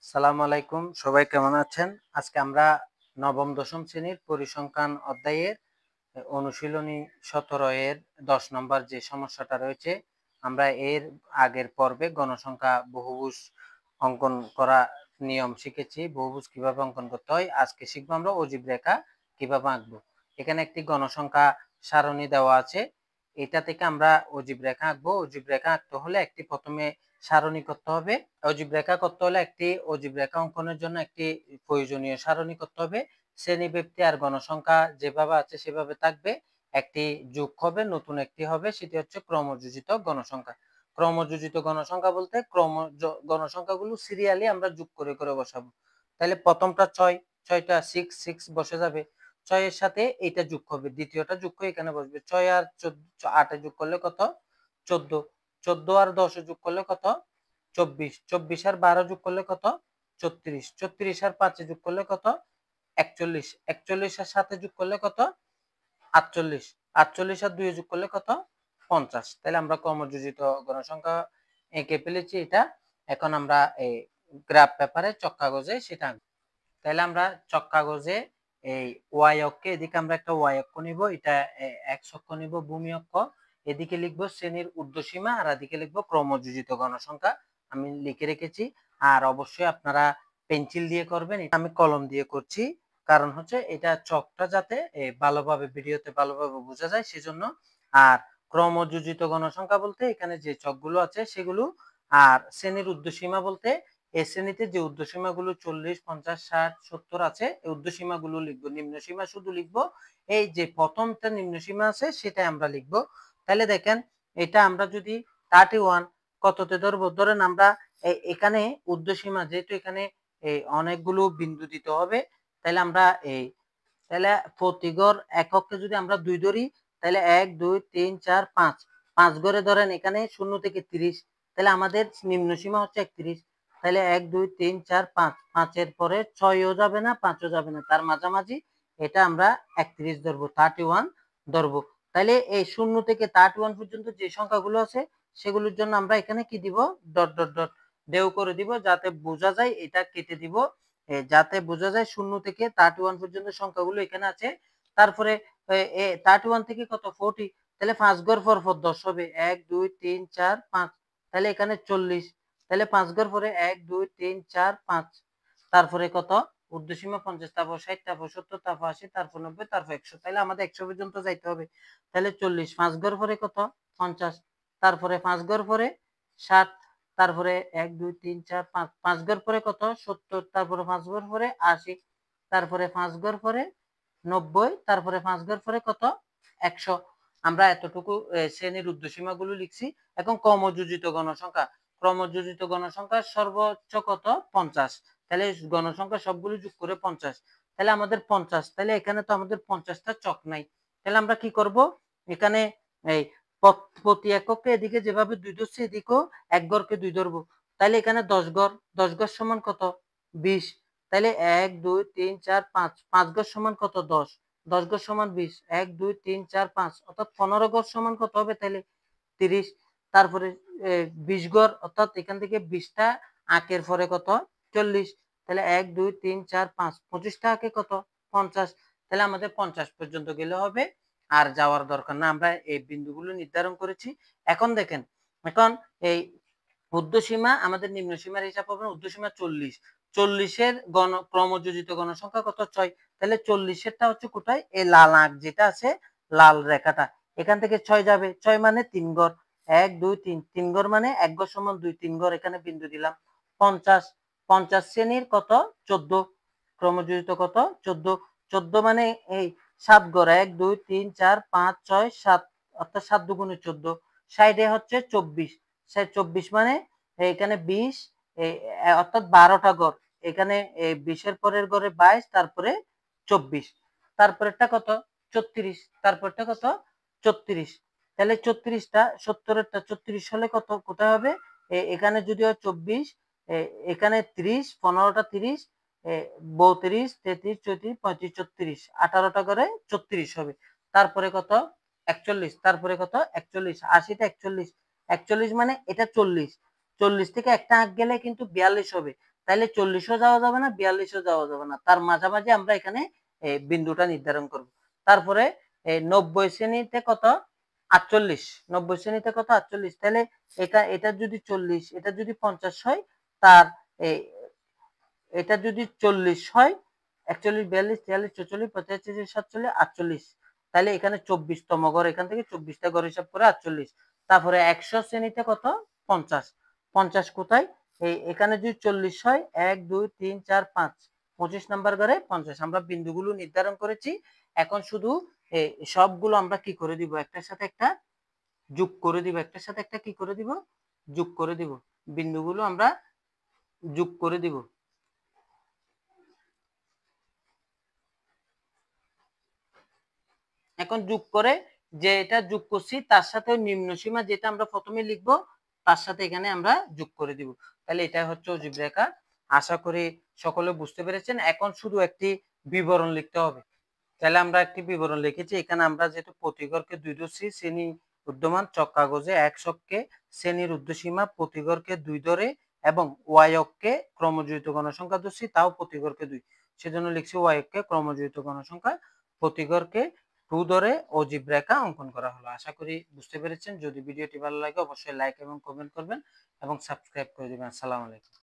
সালামু আলাইকুম, সবাই কেমন আছেন? আজকে আমরা নবম দশম শ্রেণীর পরিসংখ্যান অধ্যায়ের অনুশীলনী 17 এর 10 নম্বর যে সমস্যাটা রয়েছে, আমরা এর আগের পর্বে গণসংখ্যা বহুভুজ অঙ্কন করা নিয়ম শিখেছি। বহুভুজ কিভাবে অঙ্কন করতে হয়, আজকে শিখবো আমরা অজীব রেখা কিভাবে আঁকবো। এখানে একটি গণসংখ্যা সারণী দেওয়া আছে, এটা থেকে আমরা অজীব রেখা আঁকবো। অজীব রেখা আঁকতে হলে একটি প্রথমে সারণী করতে হবে। অজীব রেখা করতে হলে একটি অজীব রেখা অঙ্কনের জন্য একটি প্রয়োজনীয় সারণী করতে হবে। শ্রেণীব্যাপ্তি আর গণসংখ্যা যেভাবে আছে সেভাবে থাকবে। একটি যোগ হবে, নতুন একটি হবে, সেটি হচ্ছে ক্রমযোজিত গণসংখ্যা। ক্রমযোজিত গণসংখ্যা বলতে গণসংখ্যাগুলো সিরিয়ালি আমরা যোগ করে করে বসাবো। তাহলে প্রথমটা 6, 6টা 6 6 বসে যাবে। 6 এর সাথে এইটা যোগ হবে, দ্বিতীয়টা যোগ করে এখানে বসবে। 6 আর 8 যোগ করলে কত? 14। 14 আর 10 যোগ করলে কত? 24। 24 আর 12 যোগ করলে কত? 34। 34 আর 5 যোগ করলে কত? 41। 41 আর 7 যোগ করলে কত? 48। 48 আর 2 যোগ করলে কত? 50। তাহলে আমরা ক্রমযোজিত গণসংখ্যা এঁকে ফেলেছি এটা। এখন আমরা এই গ্রাফ পেপারে চক কাগজে সেটা আঁকবো। তাহলে আমরা চক কাগজে এই ওয়াই অক্ষে এদিকে আমরা একটা ওয়াই অক্ষ নিব, এটা এক্স অক্ষ নিব, ভূমি অক্ষ। এদিকে লিখবো শ্রেণীর ঊর্ধ্বসীমা আর এদিকে লিখবো ক্রমযোজিত গণসংখ্যা। আমি লিখে রেখেছি। আর অবশ্যই আপনারা পেন্সিল দিয়ে করবেন, এটা আমি কলম দিয়ে করছি। কারণ হচ্ছে এটা চকটা যাতে ভালোভাবে ভিডিওতে ভালোভাবে বোঝা যায় সেজন্য। আর ক্রমযোজিত গণসংখ্যা বলতে এখানে যে চকগুলো আছে সেগুলো। আর শ্রেণীর ঊর্ধ্বসীমা বলতে এই শ্রেণীতে যে ঊর্ধ্বসীমাগুলো 40, 50, 60, 70 আছে, এই ঊর্ধ্বসীমাগুলো লিখবো। নিম্নসীমা শুধু লিখবো এই যে প্রথমটা নিম্নসীমা আছে সেটাই আমরা লিখবো। তাহলে দেখেন, এটা আমরা যদি 31 কততে ধরবো, ধরেন আমরা এখানে ঊর্ধ্বসীমা যেহেতু এখানে এই অনেকগুলো বিন্দু দিতে হবে, তাহলে আমরা তাহলে প্রতি গড় এককে যদি আমরা 2 ধরি, তাহলে 1 2 3 4 5, 5 ঘরে ধরেন এখানে 0 থেকে 30, তাহলে আমাদের নিম্নসীমা হচ্ছে 31। তাহলে 1 2 3 4 5, 5 এর পরে 6ও যাবে না, 5ও যাবে না, তার মাঝামাঝি এটা আমরা 31 ধরবো, 31 ধরবো। তাহলে এই 0 থেকে 31 পর্যন্ত যে সংখ্যাগুলো আছে সেগুলোর জন্য আমরা এখানে কি দিব? ডট ডট ডট দেও করে দিব, যাতে বোঝা যায় এটা কেটে দিব। যাতে বোঝা যায় 0 থেকে 31 পর্যন্ত সংখ্যাগুলো এখানে আছে। তারপরে 31 থেকে কত? 40। তাহলে 5 ঘর পর 10 হবে, 1 2 3 4 5। তাহলে এখানে 40। তাহলে 5 ঘর পরে 1 2 3 4 5। তারপরে কত? ঊর্ধ্বসীমা 50, তারপর 60, তারপর 70, তারপর 80, তারপর 90, তারপর 100। তাহলে আমাদের 100 পর্যন্ত যাইতে হবে। তাহলে 40, 5 ঘর পরে কত? 50। তারপরে 5 ঘর পরে 60। তারপরে 1 2 3 4 5, 5 ঘর পরে কত? 70। তারপরে 5 ঘর পরে 80। তারপরে 5 ঘর পরে 90। তারপরে 5 ঘর পরে কত? 100। আমরা এতটুকু শ্রেণীর ঊর্ধ্বসীমাগুলো লিখছি। এখন ক্রমযোজিত গণসংখ্যা। ক্রমযোজিত গণসংখ্যা সর্বোচ্চ কত? 50। তাহলে গণসংখ্যা সবগুলো যোগ করে 50। তাহলে আমাদের 50। তাহলে এখানে তো আমাদের 50টা চক নাই। তাহলে আমরা কি করব? এখানে এই প্রতি এককে এদিকে যেভাবে 2 ধরছি এদিকেও এক ঘরকে 2 ধরবো। তাহলে এখানে 10 ঘর, 10 ঘর সমান কত? 20। তাহলে 1 2 3 4 5, 5 ঘর সমান কত? 10। 10 ঘর সমান 20। 1 2 3 4 5, অর্থাৎ 15 ঘর সমান কত হবে তাহলে? 30। তারপরে 20 ঘর, অর্থাৎ এখান থেকে 20টা আঁকের পরে কত? 40। তাহলে 1 2 3 4 5, 25টা আঁকে কত? 50। তাহলে আমাদের 50 পর্যন্ত গেলে হবে, আর যাওয়ার দরকার না। আমরা এই বিন্দুগুলো নির্ধারণ করেছি। এখন দেখেন, এখন এই ঊর্ধ্বসীমা আমাদের নিম্নসীমার হিসাব হবে। ঊর্ধ্বসীমা 40। 40-এর ক্রমযোজিত গণসংখ্যা কত? 6। তাহলে 40-এরটা হচ্ছে কোথায়? এই লাল আঁক যেটা আছে, লাল রেখাটা, এখান থেকে 6 যাবে। 6 মানে 3 ঘর, 1 2 3, 3 ঘর মানে 1 ঘর সমান 2, 3 ঘর এখানে বিন্দু দিলাম। 50, 50 শ্রেণীর কত? 14। ক্রমযোজিত কত? 14। 14 মানে এই 7 ঘর, 1 2 3 4 5 6 7, অর্থাৎ 7 দুগুণে 14। সাইডে হচ্ছে 24। 24 মানে এখানে 20, অর্থাৎ 12টা ঘর। এখানে 20 এর পরের ঘরে 22, তারপরে 24। তারপরেরটা কত? 36। তারপরটা কত? 34। তাহলে 34টা 70-এরটা 34 হলে কত? কোথায় হবে? এখানে যদি হয় 24, এখানে 30, 15টা 30, 32 33 34 35 36, 18টা করে 34 হবে। তারপরে কত? 41। তারপরে কত? 41। 80টা 41। 41 মানে এটা 40। 40 থেকে একটা আঁক গেলে কিন্তু 42 হবে। তাহলে 40ও যাওয়া যাবে না, 42ও যাওয়া যাবে না, তার মাঝামাঝি আমরা এখানে বিন্দুটা নির্ধারণ করব। তারপরে 90 শ্রেণীতে কত 48, 90 শ্রেণীতে কত 48, তাহলে এটা যদি 40, এটা যদি 50 হয়, তার এটা যদি 40 হয়, 41, 42, 43, 44, 45, 46, 47, 48, তাহলে এখানে 24তম ঘর, এখান থেকে 24টা ঘর হিসাব করে 48। তারপরে 100 শ্রেণীতে কত 50, 50 কোথায়, এখানে যদি 40 হয়, 1 2 3 4 5, 25 নাম্বার ঘরে 50। আমরা বিন্দুগুলো নির্ধারণ করেছি। এখন শুধু সবগুলো আমরা কি করে দিব, একটার সাথে একটা যোগ করে দিব, একটার সাথে একটা কি করে দিব, যোগ করে দিব। বিন্দুগুলো আমরা যোগ করে দিব। এখন যোগ করে যে এটা যোগ করছি তার সাথে নিম্ন সীমা যেটা আমরা প্রথমে লিখব তার সাথে এখানে আমরা যোগ করে দিব। তাহলে এটা হচ্ছে অজীব রেখা। আশা করি সকলে বুঝতে পেরেছেন। এখন শুধু একটি বিবরণ লিখতে হবে। তাহলে আমরা একটি বিবরণ লিখেছি। এখানে আমরা যেহেতু প্রতিঘরকে 2 ধরছি, শ্রেণী উর্ধ্বমান চক কাগজে x অক্ষে শ্রেণীর ঊর্ধ্বসীমা প্রতিঘরকে 2 ধরে এবং y অক্ষে ক্রমযুক্ত গণসংখ্যা ধরছি, তাও প্রতিঘরকে 2, সেজন্য লিখছি y অক্ষে ক্রমযুক্ত গণসংখ্যা প্রতিঘরকে 2 ধরে অজীব রেখা অঙ্কন করা হলো। আশা করি বুঝতে পেরেছেন। যদি ভিডিওটি ভালো লাগে অবশ্যই লাইক এবং কমেন্ট করবেন এবং সাবস্ক্রাইব করে দিবেন। আসসালামু আলাইকুম।